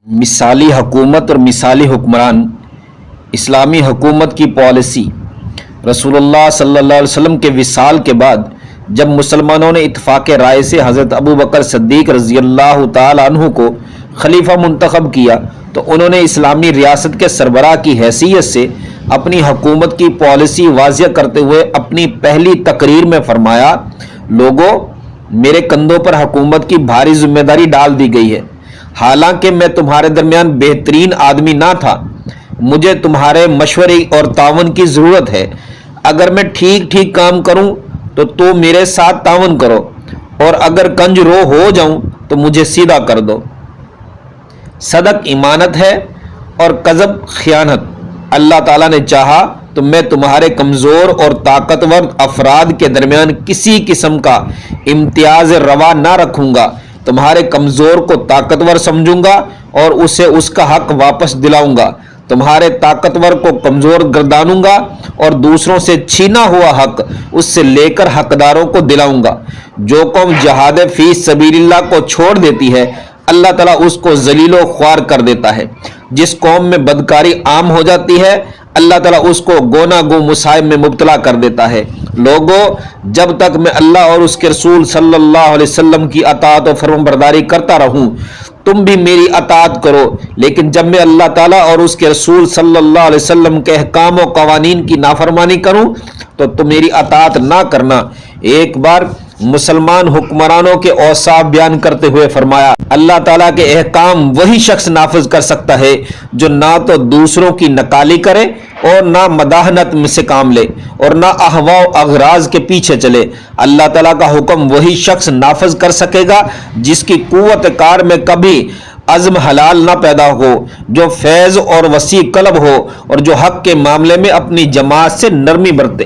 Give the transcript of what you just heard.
مثالی حکومت اور مثالی حکمران اسلامی حکومت کی پالیسی رسول اللہ صلی اللہ علیہ وسلم کے وصال کے بعد جب مسلمانوں نے اتفاق رائے سے حضرت ابو بکر صدیق رضی اللہ تعالی عنہ کو خلیفہ منتخب کیا تو انہوں نے اسلامی ریاست کے سربراہ کی حیثیت سے اپنی حکومت کی پالیسی واضح کرتے ہوئے اپنی پہلی تقریر میں فرمایا، لوگوں، میرے کندھوں پر حکومت کی بھاری ذمہ داری ڈال دی گئی ہے۔ حالانکہ میں تمہارے درمیان بہترین آدمی نہ تھا، مجھے تمہارے مشورے اور تعاون کی ضرورت ہے۔ اگر میں ٹھیک کام کروں تو میرے ساتھ تعاون کرو، اور اگر کنج رو ہو جاؤں تو مجھے سیدھا کر دو۔ صدق امانت ہے اور کذب خیانت۔ اللہ تعالیٰ نے چاہا تو میں تمہارے کمزور اور طاقتور افراد کے درمیان کسی قسم کا امتیاز روا نہ رکھوں گا۔ تمہارے کمزور کو طاقتور سمجھوں گا اور اسے اس کا حق واپس دلاؤں گا۔ تمہارے طاقتور کو کمزور گردانوں گا اور دوسروں سے چھینا ہوا حق اس سے لے کر حقداروں کو دلاؤں گا۔ جو قوم جہاد فی سبیل اللہ کو چھوڑ دیتی ہے، اللہ تعالیٰ اس کو ذلیل و خوار کر دیتا ہے۔ جس قوم میں بدکاری عام ہو جاتی ہے، اللہ تعالیٰ اس کو گونا گو مصائب میں مبتلا کر دیتا ہے۔ لوگوں، جب تک میں اللہ اور اس کے رسول صلی اللہ علیہ وسلم کی اطاعت و فرمانبرداری کرتا رہوں، تم بھی میری اطاعت کرو، لیکن جب میں اللہ تعالیٰ اور اس کے رسول صلی اللہ علیہ وسلم کے احکام و قوانین کی نافرمانی کروں تو تم میری اطاعت نہ کرنا۔ ایک بار مسلمان حکمرانوں کے اوصاف بیان کرتے ہوئے فرمایا، اللہ تعالیٰ کے احکام وہی شخص نافذ کر سکتا ہے جو نہ تو دوسروں کی نکالی کرے اور نہ مداحنت میں سے کام لے اور نہ اہواء و اغراض کے پیچھے چلے۔ اللہ تعالیٰ کا حکم وہی شخص نافذ کر سکے گا جس کی قوت کار میں کبھی عزم حلال نہ پیدا ہو، جو فیض اور وسیع قلب ہو اور جو حق کے معاملے میں اپنی جماعت سے نرمی برتے۔